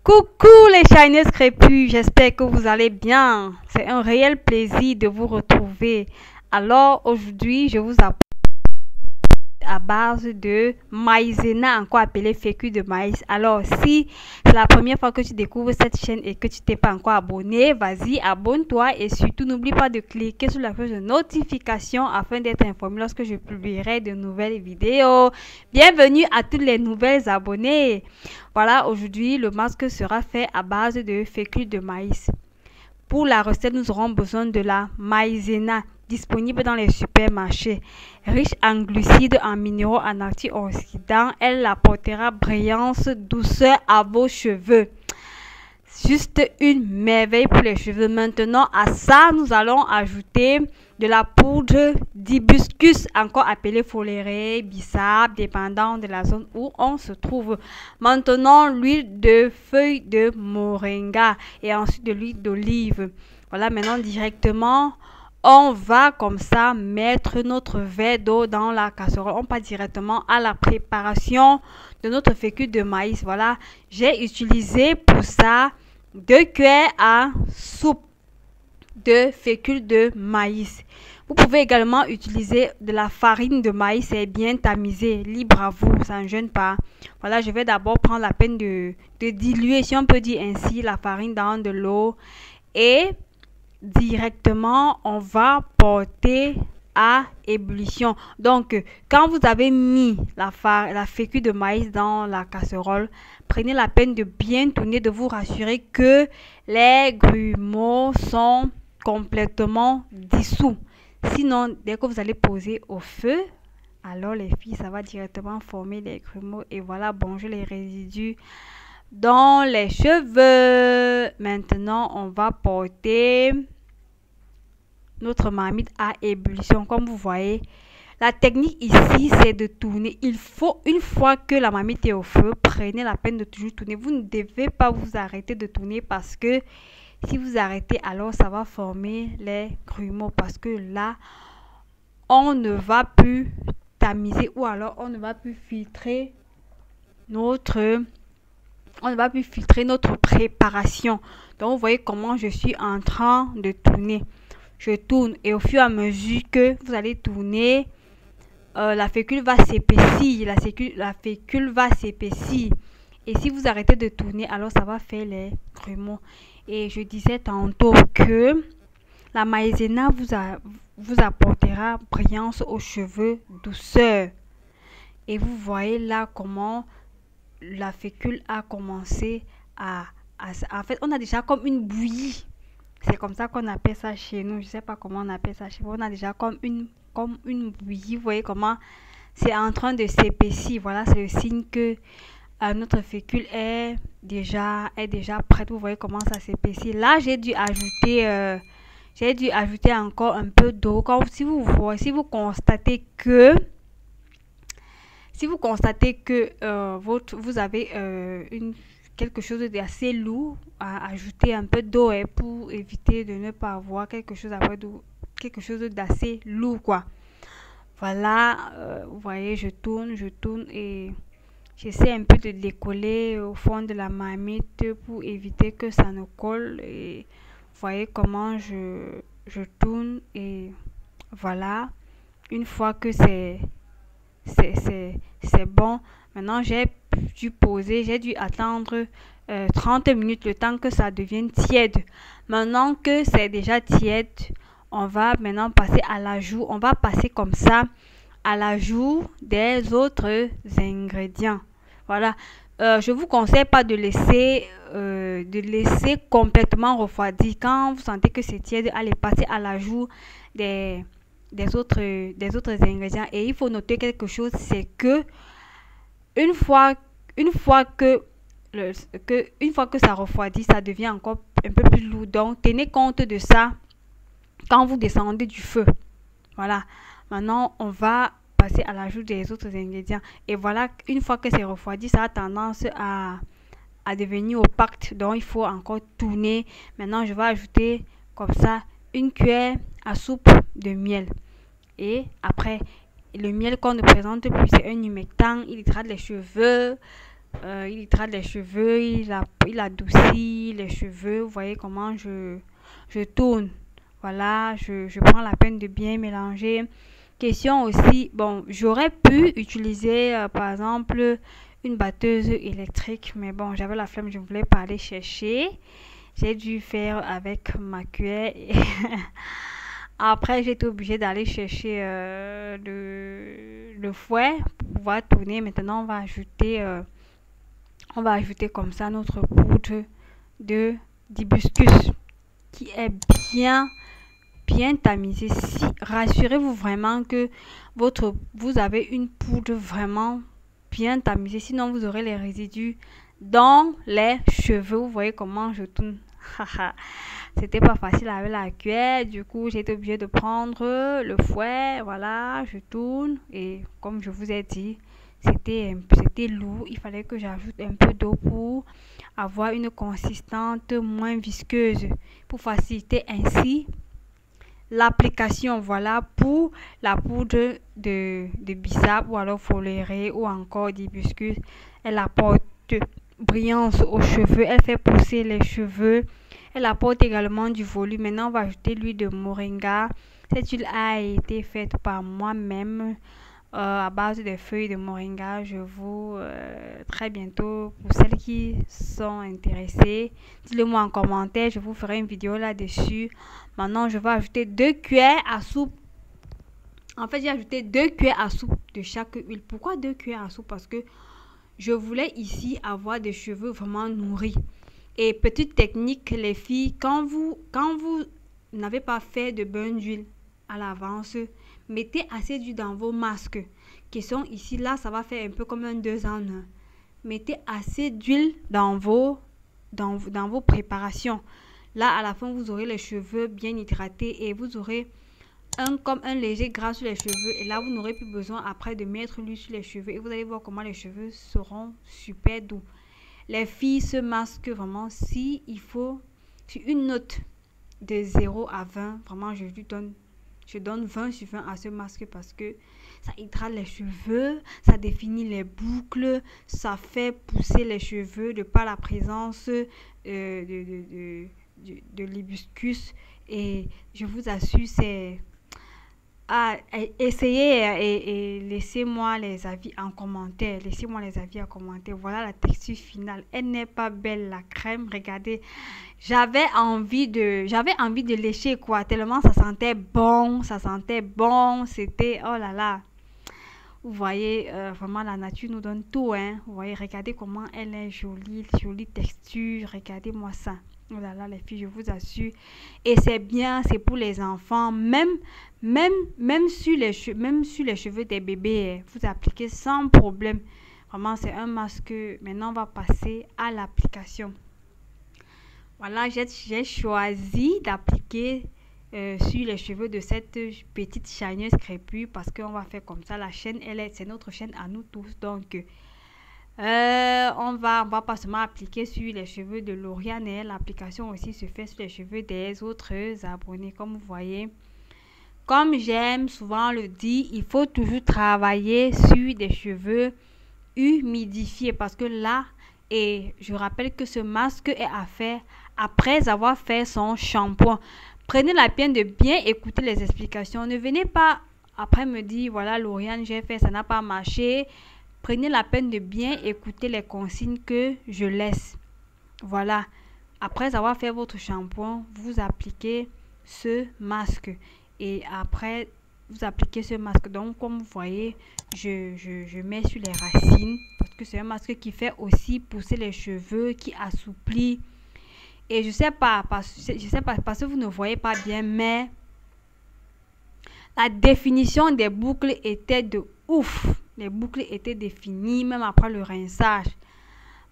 Coucou les Shiners crépus, j'espère que vous allez bien. C'est un réel plaisir de vous retrouver. Alors aujourd'hui, je vous apporte à base de maïzena, encore appelé fécule de maïs. Alors si c'est la première fois que tu découvres cette chaîne et que tu t'es pas encore abonné, vas-y, abonne-toi et surtout n'oublie pas de cliquer sur la cloche de notification afin d'être informé lorsque je publierai de nouvelles vidéos. Bienvenue à tous les nouvelles abonnés. Voilà, aujourd'hui le masque sera fait à base de fécule de maïs. Pour la recette, nous aurons besoin de la maïzena, disponible dans les supermarchés. Riche en glucides, en minéraux, en antioxydants, elle apportera brillance, douceur à vos cheveux. Juste une merveille pour les cheveux. Maintenant, à ça, nous allons ajouter de la poudre d'hibiscus, encore appelée foléré, bissap, dépendant de la zone où on se trouve. Maintenant, l'huile de feuilles de moringa et ensuite de l'huile d'olive. Voilà, maintenant directement, on va comme ça mettre notre verre d'eau dans la casserole. On passe directement à la préparation de notre fécule de maïs. Voilà, j'ai utilisé pour ça 2 cuillères à soupe de fécule de maïs. Vous pouvez également utiliser de la farine de maïs, c'est bien tamisé, libre à vous, ça ne gêne pas. Voilà, je vais d'abord prendre la peine de diluer, si on peut dire ainsi, la farine dans de l'eau et directement on va porter à ébullition. Donc quand vous avez mis la fécule de maïs dans la casserole, prenez la peine de bien tourner, de vous rassurer que les grumeaux sont complètement dissous. Sinon, dès que vous allez poser au feu, alors les filles, ça va directement former les grumeaux et voilà, bonjour les résidus dans les cheveux. Maintenant, on va porter notre marmite à ébullition. Comme vous voyez, la technique ici, c'est de tourner. Il faut, une fois que la marmite est au feu, prenez la peine de toujours tourner. Vous ne devez pas vous arrêter de tourner parce que si vous arrêtez, alors ça va former les grumeaux parce que là, on ne va plus tamiser ou alors on ne va plus filtrer notre préparation. Donc, vous voyez comment je suis en train de tourner. Je tourne et au fur et à mesure que vous allez tourner, la fécule va s'épaissir. La fécule va s'épaissir. Et si vous arrêtez de tourner, alors ça va faire les grumeaux. Et je disais tantôt que la maïzena vous apportera brillance aux cheveux, douceur. Et vous voyez là comment la fécule a commencé en fait, on a déjà comme une bouillie. C'est comme ça qu'on appelle ça chez nous. Je sais pas comment on appelle ça chez vous. On a déjà comme une bouillie. Vous voyez comment c'est en train de s'épaissir. Voilà, c'est le signe que notre fécule est déjà prête. Vous voyez comment ça s'épaissit. Là, j'ai dû ajouter encore un peu d'eau. Si vous constatez que vous avez quelque chose d'assez lourd, à ajouter un peu d'eau pour éviter de ne pas avoir quelque chose d'assez lourd, quoi. Voilà, vous voyez, je tourne et j'essaie un peu de décoller au fond de la marmite pour éviter que ça ne colle. Et vous voyez comment je tourne et voilà, une fois que c'est bon, maintenant j'ai dû attendre 30 minutes, le temps que ça devienne tiède. Maintenant que c'est déjà tiède, on va maintenant passer à l'ajout. On va passer comme ça à l'ajout des autres ingrédients. Voilà. Je vous conseille pas de laisser complètement refroidir. Quand vous sentez que c'est tiède, allez passer à l'ajout des autres ingrédients. Et il faut noter quelque chose, c'est que une fois que ça refroidit, ça devient encore un peu plus lourd. Donc tenez compte de ça quand vous descendez du feu. Voilà. Maintenant, on va passer à l'ajout des autres ingrédients. Et voilà, une fois que c'est refroidi, ça a tendance à devenir opaque. Donc il faut encore tourner. Maintenant, je vais ajouter comme ça une cuillère à soupe de miel. Et après, le miel qu'on ne présente plus, c'est un humectant. Il hydrate les cheveux. il hydrate les cheveux, il adoucit les cheveux. Vous voyez comment je tourne. Voilà, je prends la peine de bien mélanger. Question aussi, bon, j'aurais pu utiliser par exemple une batteuse électrique, mais bon, j'avais la flemme, je ne voulais pas aller chercher. J'ai dû faire avec ma cuillère. Après, j'ai été obligée d'aller chercher le fouet pour pouvoir tourner. Maintenant, on va ajouter comme ça notre poudre de d'hibiscus qui est bien tamisée. Si, rassurez-vous vraiment que vous avez une poudre vraiment bien tamisée. Sinon, vous aurez les résidus dans les cheveux. Vous voyez comment je tourne. C'était pas facile avec la cuillère. Du coup, j'ai été obligée de prendre le fouet. Voilà, je tourne. Et comme je vous ai dit, c'était lourd. Il fallait que j'ajoute un peu d'eau pour avoir une consistance moins visqueuse. Pour faciliter ainsi l'application. Voilà pour la poudre de bissap ou alors foléré ou encore d'hibiscus. Elle apporte brillance aux cheveux. Elle fait pousser les cheveux. Elle apporte également du volume. Maintenant, on va ajouter l'huile de moringa. Cette huile a été faite par moi-même à base des feuilles de moringa. Je vous très bientôt, pour celles qui sont intéressées, dites-le moi en commentaire. Je vous ferai une vidéo là-dessus. Maintenant, je vais ajouter 2 cuillères à soupe. En fait, j'ai ajouté 2 cuillères à soupe de chaque huile. Pourquoi 2 cuillères à soupe? Parce que je voulais ici avoir des cheveux vraiment nourris. Et petite technique, les filles, quand vous n'avez pas fait de bain d'huile à l'avance, mettez assez d'huile dans vos masques qui sont ici. Là, ça va faire un peu comme un 2 en 1. Mettez assez d'huile dans vos préparations. Là, à la fin, vous aurez les cheveux bien hydratés et vous aurez comme un léger gras sur les cheveux. Et là, vous n'aurez plus besoin après de mettre l'huile sur les cheveux. Et vous allez voir comment les cheveux seront super doux. Les filles se masquent vraiment. Si il faut, sur une note de 0 à 20, vraiment, je donne 20 sur 20 à ce masque parce que ça hydrate les cheveux, ça définit les boucles, ça fait pousser les cheveux de par la présence de l'hibiscus. Et je vous assure, c'est essayez et laissez-moi les avis en commentaire. Laissez-moi les avis en commentaire. Voilà la texture finale. Elle n'est pas belle, la crème. Regardez. J'avais envie de lécher quoi. Tellement ça sentait bon. Ça sentait bon. C'était, oh là là. Vous voyez, vraiment la nature nous donne tout. Hein. Vous voyez, regardez comment elle est jolie. Jolie texture. Regardez-moi ça. Oh là là, les filles, je vous assure. Et c'est bien, c'est pour les enfants. Même sur les cheveux des bébés, vous appliquez sans problème. Vraiment, c'est un masque. Maintenant, on va passer à l'application. Voilà, j'ai choisi d'appliquer sur les cheveux de cette petite chineuse crépue parce qu'on va faire comme ça. La chaîne, c'est notre chaîne à nous tous. Donc, on va pas seulement appliquer sur les cheveux de Lauriane, l'application aussi se fait sur les cheveux des autres abonnés. Comme vous voyez, comme j'aime souvent le dire, il faut toujours travailler sur des cheveux humidifiés parce que là, et je rappelle que ce masque est à faire après avoir fait son shampoing. Prenez la peine de bien écouter les explications. Ne venez pas après me dire voilà Lauriane, j'ai fait, ça n'a pas marché. Prenez la peine de bien écouter les consignes que je laisse. Voilà. Après avoir fait votre shampoing, vous appliquez ce masque. Et après, vous appliquez ce masque. Donc, comme vous voyez, je mets sur les racines. Parce que c'est un masque qui fait aussi pousser les cheveux, qui assouplit. Et je sais pas parce que vous ne voyez pas bien, mais la définition des boucles était de ouf. Les boucles étaient définies même après le rinçage.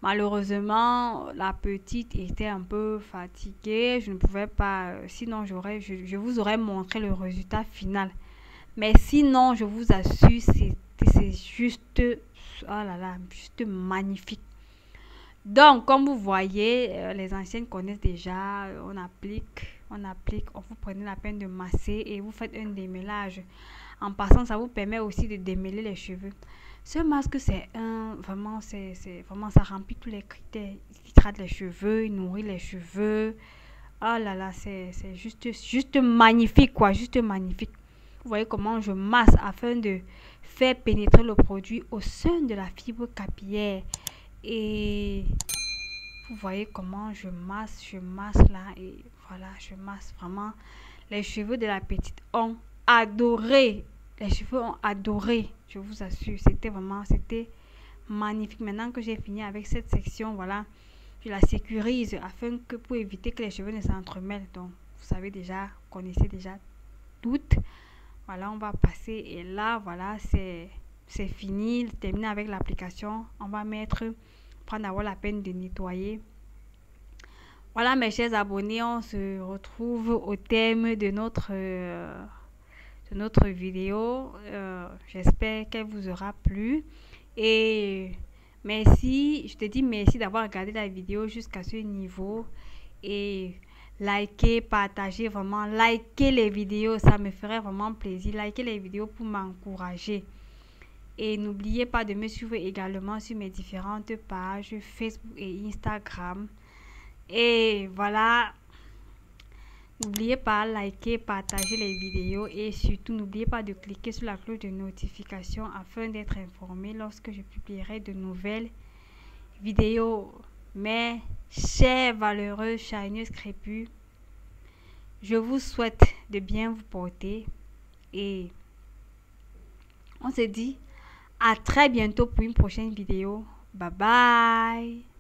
Malheureusement, la petite était un peu fatiguée. Je ne pouvais pas, sinon je vous aurais montré le résultat final. Mais sinon, je vous assure, c'est juste, oh là là, juste magnifique. Donc, comme vous voyez, les anciennes connaissent déjà, on applique, vous prenez la peine de masser et vous faites un démêlage. En passant, ça vous permet aussi de démêler les cheveux. Ce masque, c'est vraiment, c'est vraiment, ça remplit tous les critères. Il hydrate les cheveux, il nourrit les cheveux. Oh là là, c'est juste magnifique, quoi, juste magnifique. Vous voyez comment je masse afin de faire pénétrer le produit au sein de la fibre capillaire. Et vous voyez comment je masse là. Et voilà, je masse vraiment. Les cheveux de la petite ont adoré. Les cheveux ont adoré, je vous assure. C'était magnifique. Maintenant que j'ai fini avec cette section, voilà, je la sécurise afin que pour éviter que les cheveux ne s'entremêlent. Donc, vous savez déjà, vous connaissez déjà toutes. Voilà, on va passer et là, voilà, c'est fini. Terminé avec l'application. On va prendre avoir la peine de nettoyer. Voilà, mes chers abonnés, on se retrouve au thème de notre vidéo. J'espère qu'elle vous aura plu. Et merci, je te dis merci d'avoir regardé la vidéo jusqu'à ce niveau. Et likez, partagez vraiment, likez les vidéos, ça me ferait vraiment plaisir. Likez les vidéos pour m'encourager. Et n'oubliez pas de me suivre également sur mes différentes pages Facebook et Instagram. Et voilà, n'oubliez pas de liker, partager les vidéos et surtout n'oubliez pas de cliquer sur la cloche de notification afin d'être informé lorsque je publierai de nouvelles vidéos. Mes chers valeureux shineuses crépus, je vous souhaite de bien vous porter et on se dit à très bientôt pour une prochaine vidéo. Bye bye.